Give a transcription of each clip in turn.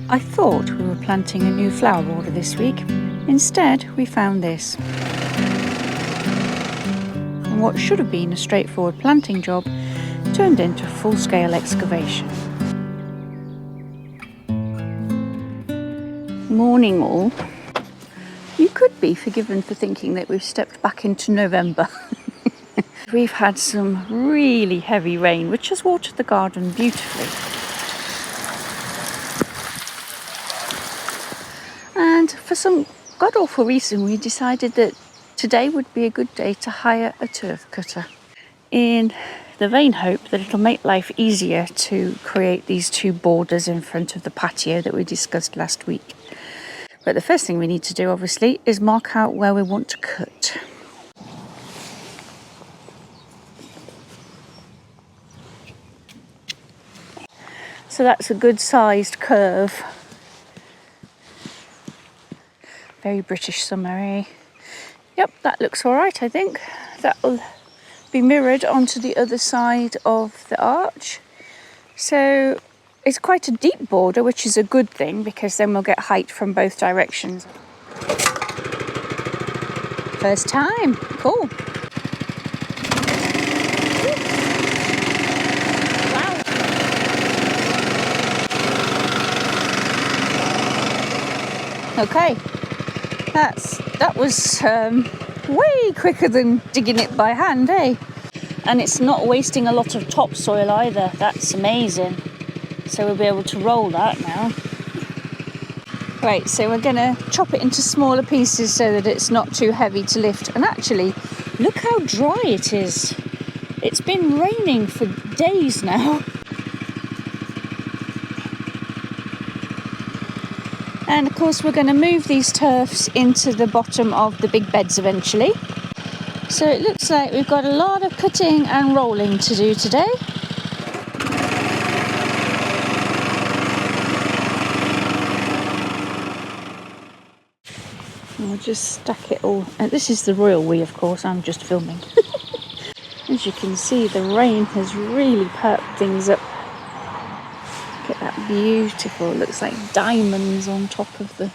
I thought we were planting a new flower border this week. Instead, we found this. And what should have been a straightforward planting job turned into full-scale excavation. Morning all. You could be forgiven for thinking that we've stepped back into November. We've had some really heavy rain, which has watered the garden beautifully. And for some god-awful reason, we decided that today would be a good day to hire a turf cutter, in the vain hope that it'll make life easier to create these two borders in front of the patio that we discussed last week. But the first thing we need to do, obviously, is mark out where we want to cut. So that's a good sized curve. Very British summery. Yep, that looks all right, I think. That will be mirrored onto the other side of the arch. So it's quite a deep border, which is a good thing because then we'll get height from both directions. First time, cool. Okay, that was way quicker than digging it by hand, eh? And it's not wasting a lot of topsoil either. That's amazing. So we'll be able to roll that now. Right, so we're gonna chop it into smaller pieces so that it's not too heavy to lift. And actually, look how dry it is. It's been raining for days now. And of course we're going to move these turfs into the bottom of the big beds eventually. So it looks like we've got a lot of cutting and rolling to do today. And we'll just stack it all. And this is the royal we, of course, I'm just filming. As you can see, the rain has really perked things up. Look at that beautiful, looks like diamonds on top of the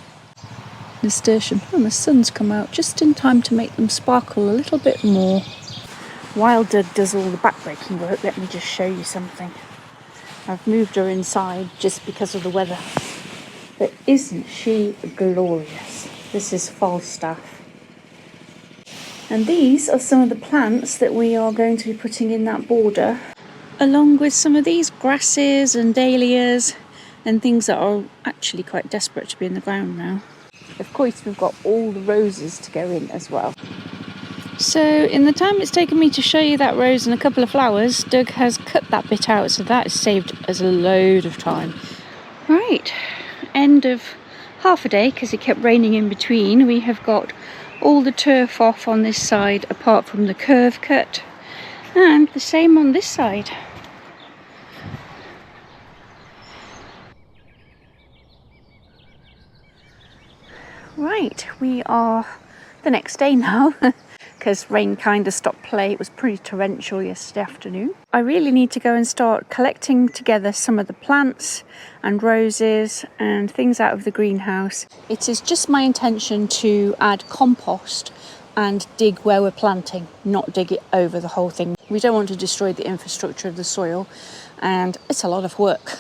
nasturtium. And the sun's come out just in time to make them sparkle a little bit more. While Doug does all the backbreaking work, let me just show you something. I've moved her inside just because of the weather. But isn't she glorious? This is Falstaff. And these are some of the plants that we are going to be putting in that border, along with some of these grasses and dahlias and things that are actually quite desperate to be in the ground now. Of course, we've got all the roses to go in as well. So in the time it's taken me to show you that rose and a couple of flowers, Doug has cut that bit out, so that has saved us a load of time. Right, end of half a day, because it kept raining in between. We have got all the turf off on this side apart from the curve cut, and the same on this side. Right, we are the next day now because rain kind of stopped play. It was pretty torrential yesterday afternoon. I really need to go and start collecting together some of the plants and roses and things out of the greenhouse. It is just my intention to add compost and dig where we're planting, not dig it over the whole thing. We don't want to destroy the infrastructure of the soil, and it's a lot of work.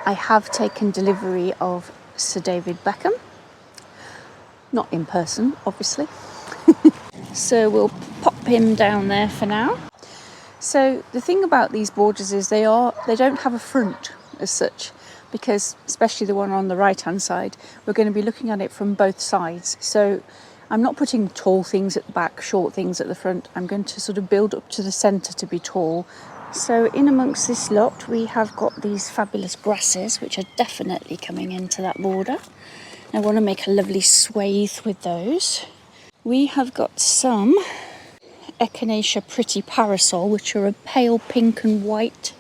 I have taken delivery of Sir David Beckham. Not in person, obviously. So we'll pop him down there for now. So the thing about these borders is they don't have a front as such, because especially the one on the right hand side, we're going to be looking at it from both sides. So I'm not putting tall things at the back, short things at the front. I'm going to sort of build up to the centre to be tall. So in amongst this lot, we have got these fabulous grasses, which are definitely coming into that border. I want to make a lovely swathe with those. We have got some Echinacea Pretty Parasol, which are a pale pink and white.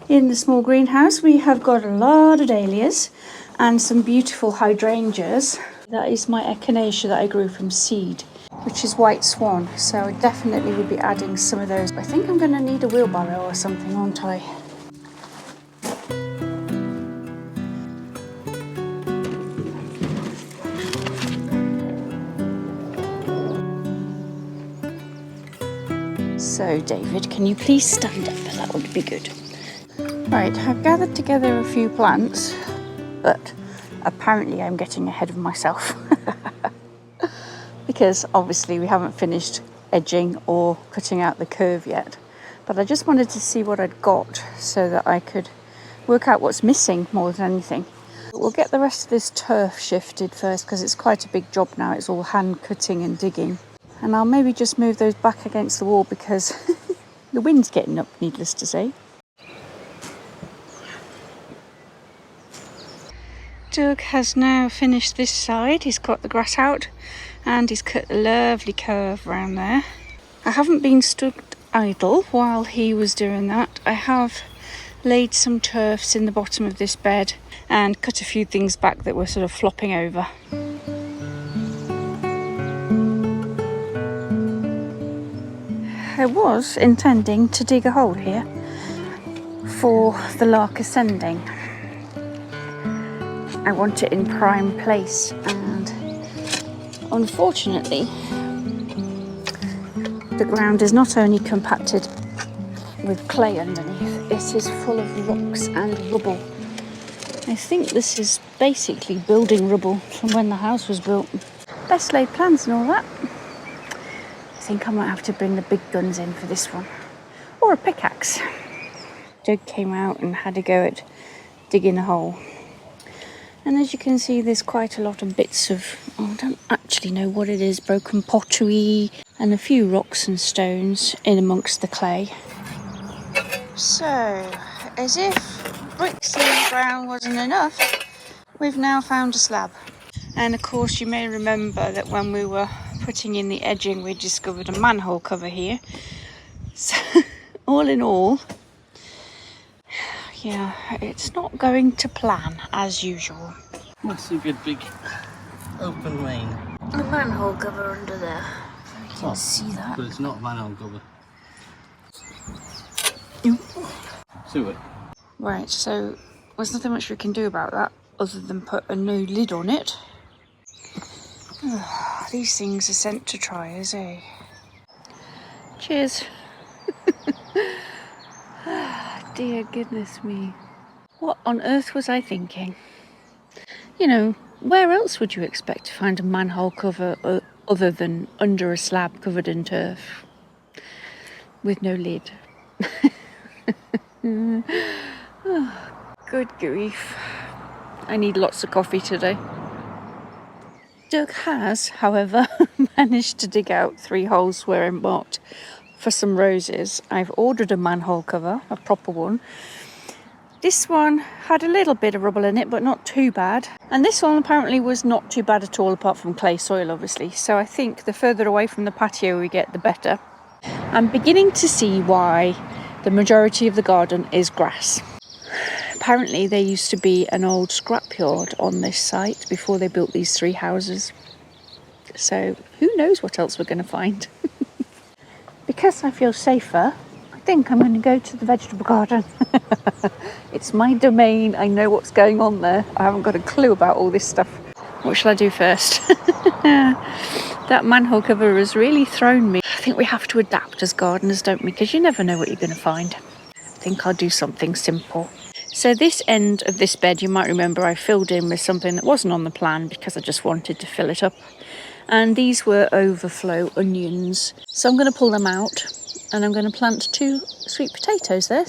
In the small greenhouse, we have got a lot of dahlias and some beautiful hydrangeas. That is my Echinacea that I grew from seed, which is White Swan. So I definitely will be adding some of those. I think I'm going to need a wheelbarrow or something, aren't I? So David, can you please stand up? That would be good. Right, I've gathered together a few plants, but apparently I'm getting ahead of myself. Because obviously we haven't finished edging or cutting out the curve yet. But I just wanted to see what I'd got so that I could work out what's missing more than anything. We'll get the rest of this turf shifted first because it's quite a big job now. It's all hand cutting and digging. And I'll maybe just move those back against the wall because the wind's getting up, needless to say. Doug has now finished this side. He's got the grass out and he's cut a lovely curve around there. I haven't been stood idle while he was doing that. I have laid some turfs in the bottom of this bed and cut a few things back that were sort of flopping over. I was intending to dig a hole here for the lark ascending. I want it in prime place, and unfortunately the ground is not only compacted with clay underneath, it is full of rocks and rubble. I think this is basically building rubble from when the house was built. Best laid plans and all that. I think I might have to bring the big guns in for this one, or a pickaxe. Doug came out and had a go at digging a hole. And as you can see, there's quite a lot of bits of, I don't actually know what it is, broken pottery and a few rocks and stones in amongst the clay. So, as if bricks in the ground wasn't enough, we've now found a slab. And of course you may remember that when we were putting in the edging, we discovered a manhole cover here. So, all in all, yeah, it's not going to plan as usual. That's a good big open lane. A manhole cover under there. You can see that. But it's not a manhole cover. Ooh. See it? Right, so there's nothing much we can do about that other than put a new lid on it. These things are sent to tryers, eh? Cheers. Dear goodness me. What on earth was I thinking? You know, where else would you expect to find a manhole cover other than under a slab covered in turf with no lid? Oh, good grief. I need lots of coffee today. Doug has, however, managed to dig out 3 holes where I marked for some roses. I've ordered a manhole cover, a proper one. This one had a little bit of rubble in it, but not too bad. And this one apparently was not too bad at all, apart from clay soil, obviously. So I think the further away from the patio we get, the better. I'm beginning to see why the majority of the garden is grass. Apparently there used to be an old scrapyard on this site before they built these 3 houses. So who knows what else we're going to find. Because I feel safer, I think I'm going to go to the vegetable garden. It's my domain. I know what's going on there. I haven't got a clue about all this stuff. What shall I do first? That manhole cover has really thrown me. I think we have to adapt as gardeners, don't we? Because you never know what you're going to find. I think I'll do something simple. So this end of this bed, you might remember I filled in with something that wasn't on the plan because I just wanted to fill it up. And these were overflow onions. So I'm going to pull them out and I'm going to plant 2 sweet potatoes there.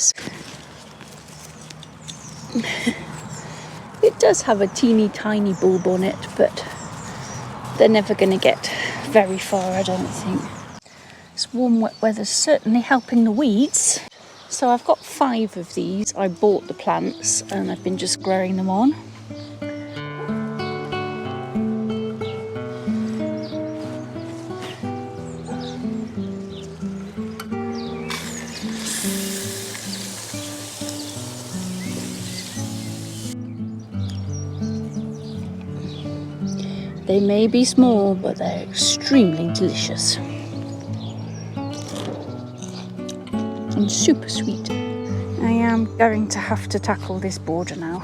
It does have a teeny tiny bulb on it, but they're never going to get very far, I don't think. This warm wet weather's certainly helping the weeds. So I've got 5 of these. I bought the plants and I've been just growing them on. They may be small, but they're extremely delicious. And super sweet. I am going to have to tackle this border now.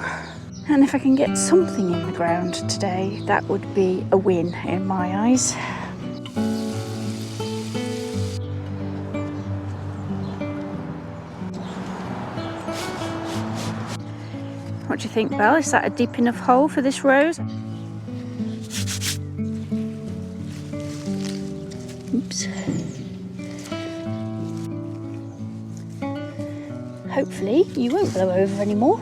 And if I can get something in the ground today, that would be a win in my eyes. What do you think, Belle? Is that a deep enough hole for this rose? Oops. Hopefully you won't blow over anymore.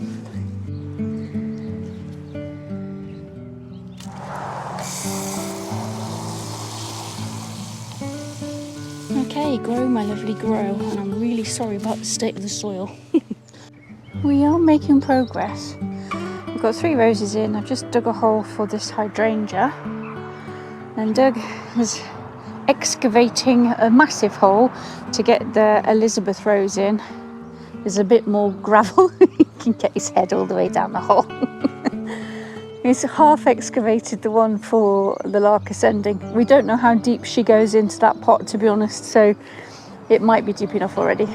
Okay, grow my lovely, grow. And I'm really sorry about the state of the soil. We are making progress. We've got 3 roses in. I've just dug a hole for this hydrangea. And Doug is excavating a massive hole to get the Elizabeth rose in. There's a bit more gravel. He can get his head all the way down the hole. He's half excavated the one for the lark ascending. We don't know how deep she goes into that pot, to be honest, so it might be deep enough already.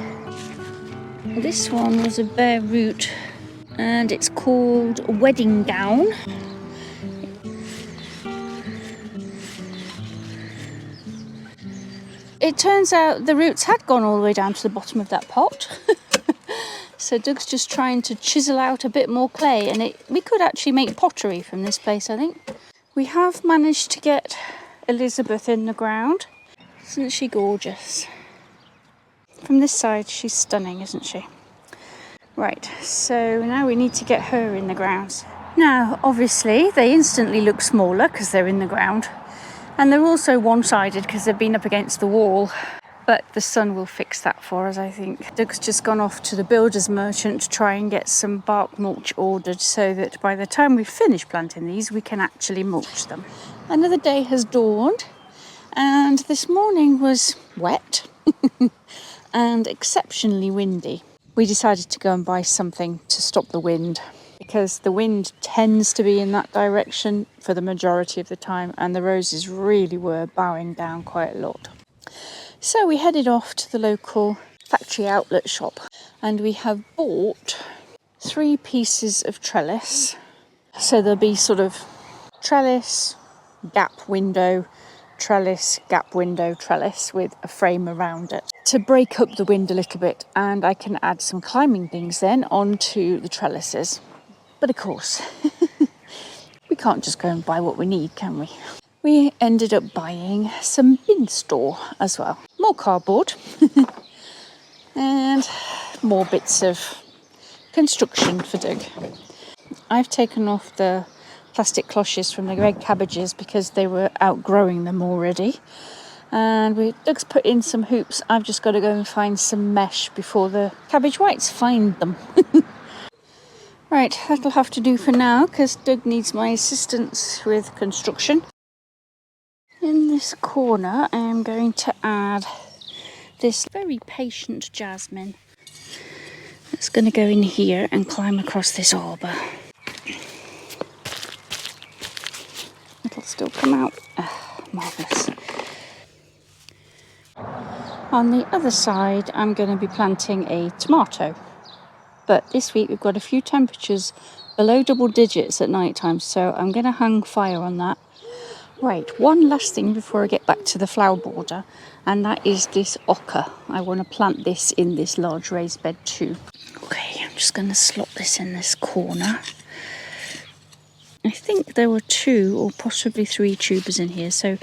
This one was a bare root and it's called Wedding Gown. It turns out the roots had gone all the way down to the bottom of that pot. So Doug's just trying to chisel out a bit more clay, and we could actually make pottery from this place, I think. We have managed to get Elizabeth in the ground. Isn't she gorgeous? From this side, she's stunning, isn't she? Right, so now we need to get her in the ground. Now, obviously, they instantly look smaller because they're in the ground. And they're also one-sided because they've been up against the wall. But the sun will fix that for us, I think. Doug's just gone off to the builder's merchant to try and get some bark mulch ordered so that by the time we finish planting these, we can actually mulch them. Another day has dawned, and this morning was wet and exceptionally windy. We decided to go and buy something to stop the wind because the wind tends to be in that direction for the majority of the time, and the roses really were bowing down quite a lot. So we headed off to the local factory outlet shop, and we have bought 3 pieces of trellis. So there'll be sort of trellis, gap window, trellis, gap window, trellis with a frame around it to break up the wind a little bit, and I can add some climbing things then onto the trellises. But of course, we can't just go and buy what we need, can we? We ended up buying some bin store as well. More cardboard and more bits of construction for Doug. I've taken off the plastic cloches from the red cabbages because they were outgrowing them already. And Doug's put in some hoops. I've just got to go and find some mesh before the cabbage whites find them. Right, that'll have to do for now because Doug needs my assistance with construction. In this corner, I am going to add this very patient jasmine. It's going to go in here and climb across this arbor. It'll still come out. Marvellous. On the other side, I'm going to be planting a tomato. But this week we've got a few temperatures below double digits at night time, so I'm going to hang fire on that. Right, one last thing before I get back to the flower border, and that is this ochre. I want to plant this in this large raised bed too. Okay, I'm just going to slot this in this corner. I think there were 2 or possibly 3 tubers in here, so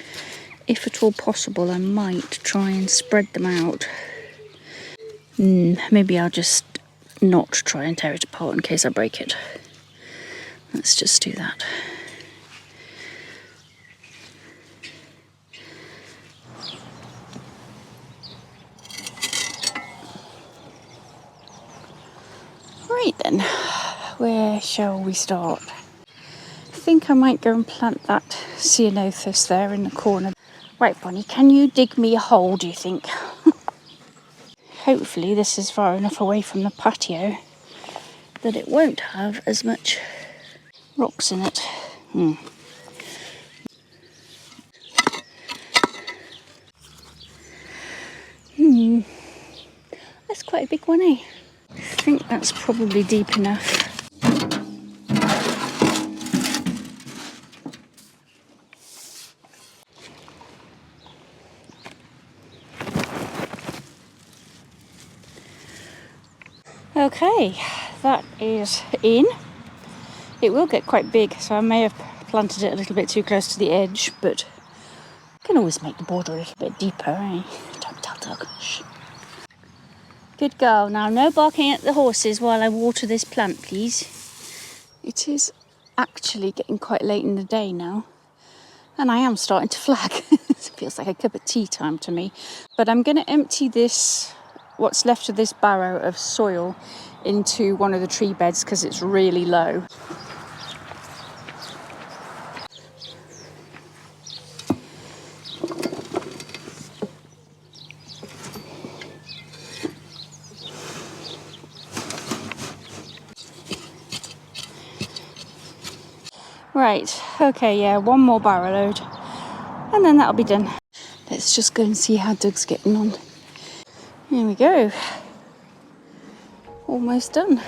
if at all possible I might try and spread them out. Maybe I'll just not try and tear it apart in case I break it. Let's just do that. Right then, where shall we start? I think I might go and plant that ceanothus there in the corner. Right, Bonnie, can you dig me a hole, do you think? Hopefully this is far enough away from the patio that it won't have as much rocks in it. That's quite a big one, eh? I think that's probably deep enough. Okay, that is in. it will get quite big, so I may have planted it a little bit too close to the edge, but I can always make the border a little bit deeper, eh? Don't tell Doug. Shh. Good girl. Now, no barking at the horses while I water this plant, please. It is actually getting quite late in the day now, and I am starting to flag. It feels like a cup of tea time to me. But I'm going to empty this, what's left of this barrow of soil, into one of the tree beds because it's really low. Right, okay, yeah, one more barrow load and then that'll be done. Let's just go and see how Doug's getting on. Here we go. Almost done.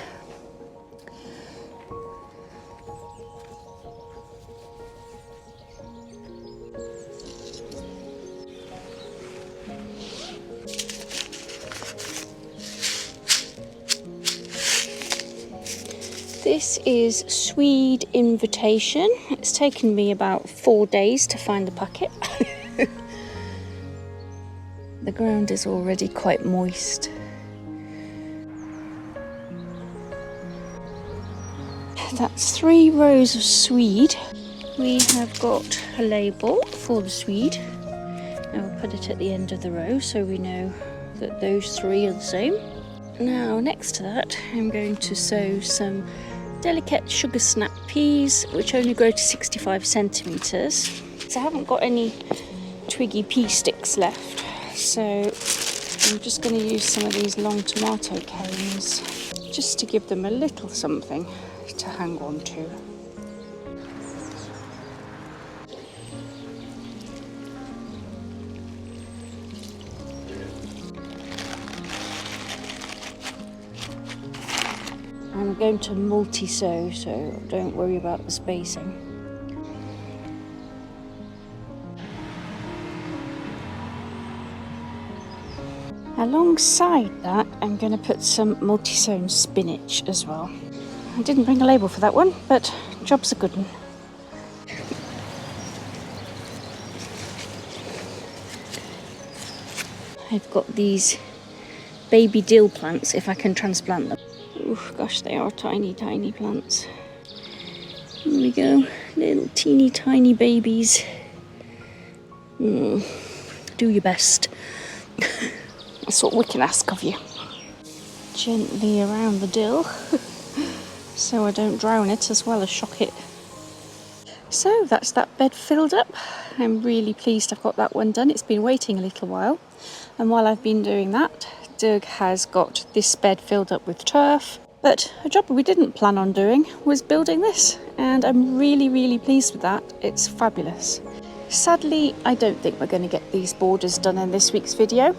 This is Swede Invitation. It's taken me about 4 days to find the packet. The ground is already quite moist. That's 3 rows of swede. We have got a label for the swede, and we'll put it at the end of the row so we know that those 3 are the same. Now, next to that, I'm going to sow some delicate sugar snap peas, which only grow to 65 centimetres. So I haven't got any twiggy pea sticks left, so I'm just going to use some of these long tomato canes just to give them a little something to hang on to. I'm going to multi-sow, so don't worry about the spacing. Alongside that, I'm going to put some multi-sown spinach as well. I didn't bring a label for that one, but job's a good one. I've got these baby dill plants, if I can transplant them. Oh gosh, they are tiny, tiny plants. Here we go, little teeny tiny babies. Do your best. That's what we can ask of you. Gently around the dill, so I don't drown it as well as shock it. So that's that bed filled up. I'm really pleased I've got that one done. It's been waiting a little while, and while I've been doing that, Doug has got this bed filled up with turf. But a job we didn't plan on doing was building this, and I'm really, really pleased with that. It's fabulous. Sadly, I don't think we're going to get these borders done in this week's video,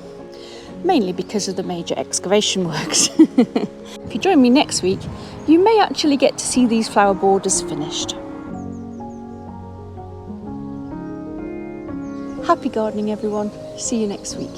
mainly because of the major excavation works. If you join me next week, you may actually get to see these flower borders finished. Happy gardening, everyone. See you next week.